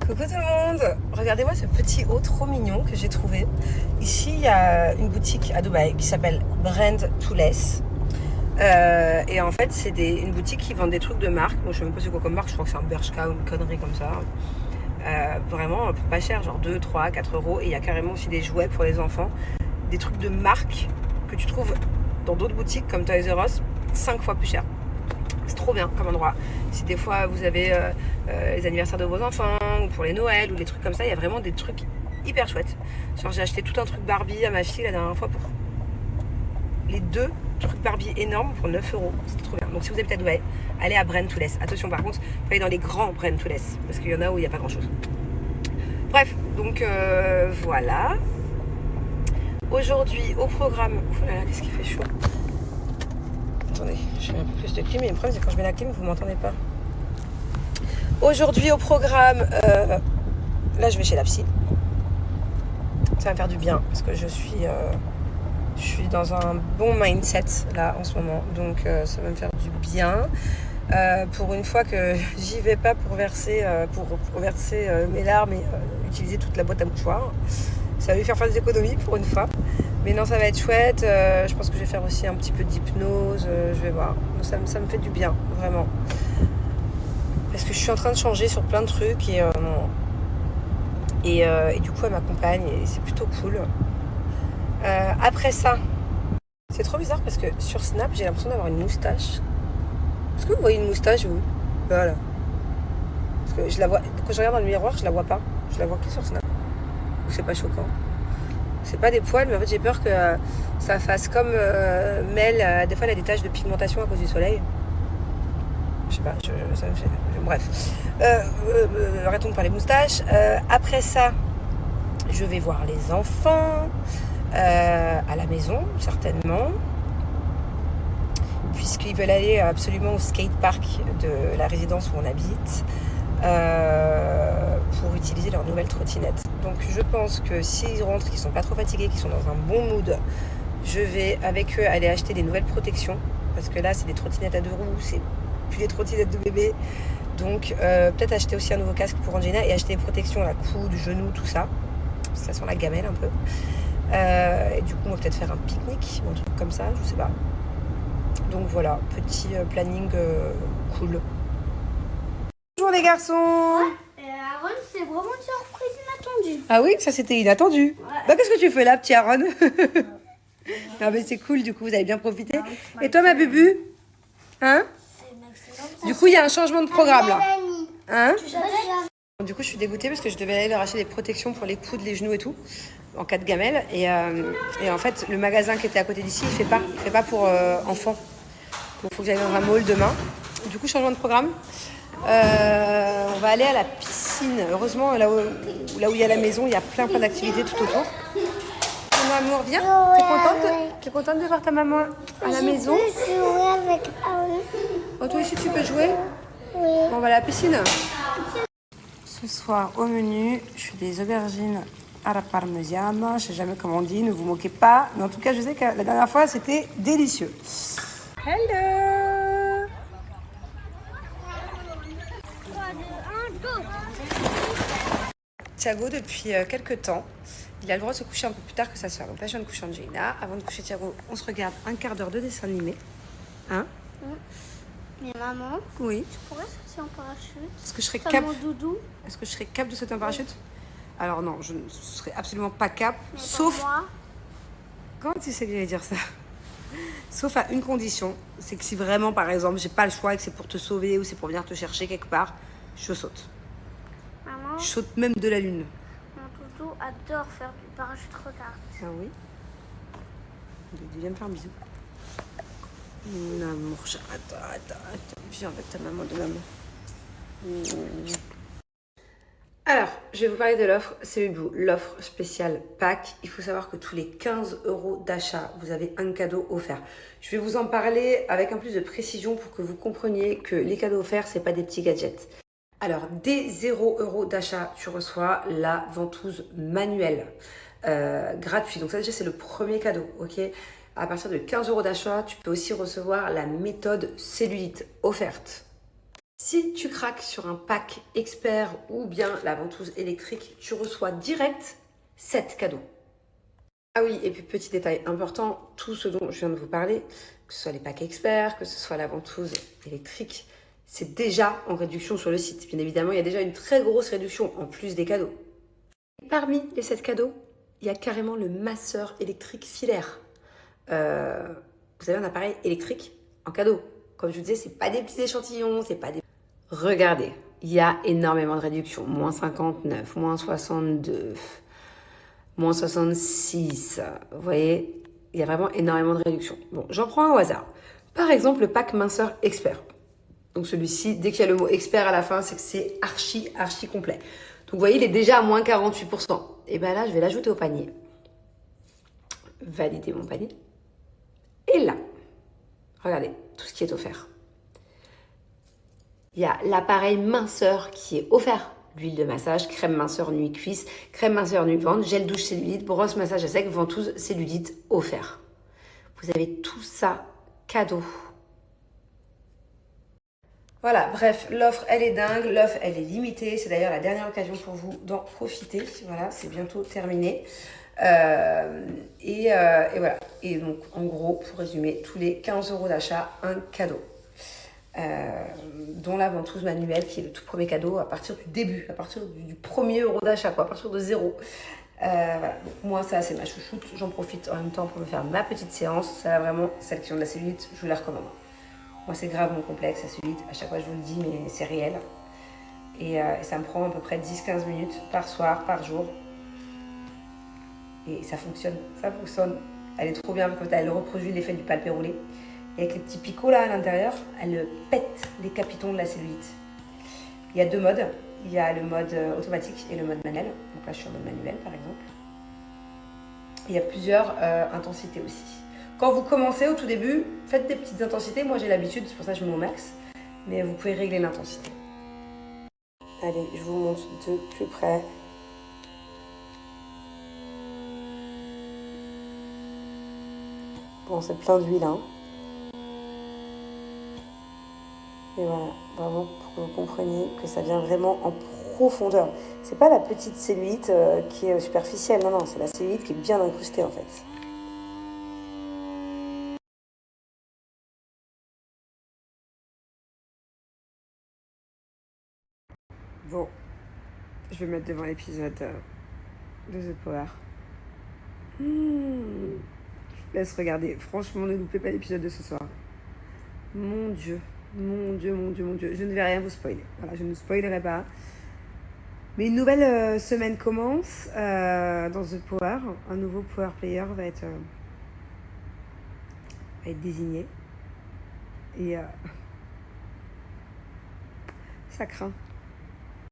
Coucou tout le monde! Regardez-moi ce petit haut trop mignon que j'ai trouvé. Ici, il y a une boutique à Dubaï qui s'appelle Brand to Less. Et en fait, c'est une boutique qui vend des trucs de marque. Moi, je sais même pas c'est quoi comme marque, je crois que c'est un Bershka ou une connerie comme ça. Vraiment pas cher, genre 2, 3, 4 euros. Et il y a carrément aussi des jouets pour les enfants. Des trucs de marque que tu trouves dans d'autres boutiques comme Toys R Us, 5 fois plus cher. C'est trop bien comme endroit. Si des fois vous avez les anniversaires de vos enfants ou pour les Noëls ou des trucs comme ça, il y a vraiment des trucs hyper chouettes. Genre j'ai acheté tout un truc Barbie à ma fille la dernière fois pour les 2 trucs Barbie énormes pour 9 euros. C'était trop bien. Donc si vous habitez à Dubaï, allez à Brand to Less. Attention par contre, il faut aller dans les grands Brand to Less parce qu'il y en a où il n'y a pas grand chose. Bref, donc voilà. Aujourd'hui au programme. Oh là là, qu'est-ce qu'il fait chaud. Attendez, je mets un peu plus de clim, mais le problème c'est que quand je mets la clim, vous m'entendez pas. Aujourd'hui au programme, là je vais chez la psy. Ça va me faire du bien parce que je suis dans un bon mindset là en ce moment, donc ça va me faire du bien. Pour une fois que j'y vais pas pour verser mes larmes et utiliser toute la boîte à mouchoirs, ça va lui faire des économies pour une fois. Mais non, ça va être chouette. Je pense que je vais faire aussi un petit peu d'hypnose. Je vais voir. Ça me fait du bien, vraiment. Parce que je suis en train de changer sur plein de trucs. Et du coup, elle m'accompagne. Et c'est plutôt cool. Après ça, c'est trop bizarre parce que sur Snap, j'ai l'impression d'avoir une moustache. Est-ce que vous voyez une moustache, vous? Voilà. Parce que je la vois, quand je regarde dans le miroir, je la vois pas. Je la vois que sur Snap. C'est pas choquant. C'est pas des poils, mais en fait j'ai peur que ça fasse comme Mel. Des fois elle a des taches de pigmentation à cause du soleil. Je sais pas, ça me fait... Bref. Arrêtons de parler moustache. Après ça, je vais voir les enfants à la maison, certainement. Puisqu'ils veulent aller absolument au skatepark de la résidence où on habite. Pour utiliser leur nouvelle trottinette. Donc je pense que s'ils rentrent, qu'ils sont pas trop fatigués, qu'ils sont dans un bon mood, je vais avec eux aller acheter des nouvelles protections parce que là c'est des trottinettes à 2 roues, c'est plus des trottinettes de bébé. Donc peut-être acheter aussi un nouveau casque pour Angina et acheter des protections à la coude, genou, tout ça. Ça sent la gamelle un peu. Et du coup on va peut-être faire un pique-nique ou un truc comme ça, je sais pas. Donc voilà, petit planning cool. Bonjour les garçons. Aaron, c'est vraiment une surprise inattendue. Ah oui, ça c'était inattendu. Ouais. Bah qu'est-ce que tu fais là, petit Aaron? Non mais c'est cool, du coup vous avez bien profité. Et toi ma bubu? Hein? Du coup il y a un changement de programme là. Hein? Du coup je suis dégoûtée parce que je devais aller leur acheter des protections pour les coudes, les genoux et tout, en cas de gamelle. Et en fait le magasin qui était à côté d'ici il fait pas pour enfants. Donc il faut que j'aille dans un mall demain. Du coup changement de programme. On va aller à la piscine. Heureusement, là où il y a la maison, il y a plein d'activités tout autour. Mon amour, viens. T'es contente de voir ta maman à la maison? Je peux jouer avec Aaron. Oh, toi aussi, tu peux jouer? Oui. Bon, on va à la piscine. Ce soir, au menu, je fais des aubergines à la parmigiana. Je sais jamais comment on dit, ne vous moquez pas. Mais en tout cas, je sais que la dernière fois, c'était délicieux. Hello! Thiago, depuis quelques temps, il a le droit de se coucher un peu plus tard que sa soeur. Donc là, je viens de coucher Angina. Avant de coucher Thiago, on se regarde un quart d'heure de dessin animé. Hein? Mais maman, Oui. tu pourrais sauter en parachute? Est-ce que je serais Comme cap... mon doudou? Est-ce que je serais cap de sauter en parachute? Alors non, je ne serais absolument pas cap. Mais Sauf... pour moi, Comment tu sais que j'allais dire ça? Sauf à une condition. C'est que si vraiment, par exemple, j'ai pas le choix et que c'est pour te sauver ou c'est pour venir te chercher quelque part, je saute. maman, Je saute même de la lune. mon doudou adore faire du parachute, regarde. Ah oui? Viens me faire un bisou. Mon amour, attends. Viens avec ta maman de maman. Alors, je vais vous parler de l'offre C'est Blue, l'offre spéciale Pâques. Il faut savoir que tous les 15 € d'achat, vous avez un cadeau offert. Je vais vous en parler avec un plus de précision pour que vous compreniez que les cadeaux offerts, c'est pas des petits gadgets. Alors, dès 0 € d'achat, tu reçois la ventouse manuelle gratuite. Donc ça déjà, c'est le premier cadeau, ok? À partir de 15 € d'achat, tu peux aussi recevoir la méthode cellulite offerte. Si tu craques sur un pack expert ou bien la ventouse électrique, tu reçois direct 7 cadeaux. Ah oui, et puis petit détail important, tout ce dont je viens de vous parler, que ce soit les packs experts, que ce soit la ventouse électrique, c'est déjà en réduction sur le site. Bien évidemment, il y a déjà une très grosse réduction en plus des cadeaux. Parmi les 7 cadeaux, il y a carrément le masseur électrique filaire. Vous avez un appareil électrique en cadeau. Comme je vous disais, c'est pas des petits échantillons, c'est pas des... Regardez, il y a énormément de réductions. Moins 59, moins 62, moins 66. Vous voyez, il y a vraiment énormément de réductions. Bon, j'en prends un au hasard. Par exemple, le pack minceur expert. Donc celui-ci, dès qu'il y a le mot expert à la fin, c'est que c'est archi complet. Donc vous voyez, il est déjà à moins 48%. Et bien là, je vais l'ajouter au panier. Valider mon panier. Et là, regardez, tout ce qui est offert. Il y a l'appareil minceur qui est offert. L'huile de massage, crème minceur nuit cuisse, crème minceur nuit ventre, gel douche cellulite, brosse massage à sec, ventouse cellulite offert. Vous avez tout ça cadeau. Voilà, bref, l'offre, elle est dingue, l'offre, elle est limitée. C'est d'ailleurs la dernière occasion pour vous d'en profiter. Voilà, c'est bientôt terminé. Et voilà. Et donc, en gros, pour résumer, tous les 15 € d'achat, un cadeau. Dont la ventouse manuelle, qui est le tout premier cadeau à partir du début, à partir du premier euro d'achat, quoi, à partir de 0. Voilà. Donc, moi, ça, c'est ma chouchoute. J'en profite en même temps pour me faire ma petite séance. Ça, vraiment, celle qui ont de la cellulite, je vous la recommande. Moi, c'est grave mon complexe, la cellulite. À chaque fois, je vous le dis, mais c'est réel. Et ça me prend à peu près 10-15 minutes par soir, par jour. Et ça fonctionne. Ça fonctionne. Elle est trop bien parce qu'elle reproduit l'effet du palpé roulé. Et avec les petits picots là à l'intérieur, elle pète les capitons de la cellulite. Il y a 2 modes. Il y a le mode automatique et le mode manuel. Donc là, je suis en mode manuel, par exemple. Il y a plusieurs intensités aussi. Quand vous commencez au tout début, faites des petites intensités. Moi, j'ai l'habitude, c'est pour ça que je mets au max. Mais vous pouvez régler l'intensité. Allez, je vous montre de plus près. Bon, c'est plein d'huile, hein. Et voilà, vraiment pour que vous compreniez que ça vient vraiment en profondeur. C'est pas la petite cellulite qui est superficielle, non, c'est la cellulite qui est bien incrustée en fait. Bon, je vais me mettre devant l'épisode de The Power. Je vous laisse regarder. Franchement, ne loupez pas l'épisode de ce soir. Mon Dieu. Mon Dieu. Je ne vais rien vous spoiler. Voilà, je ne spoilerai pas. Mais une nouvelle semaine commence dans The Power. Un nouveau Power Player va être désigné. Et ça craint.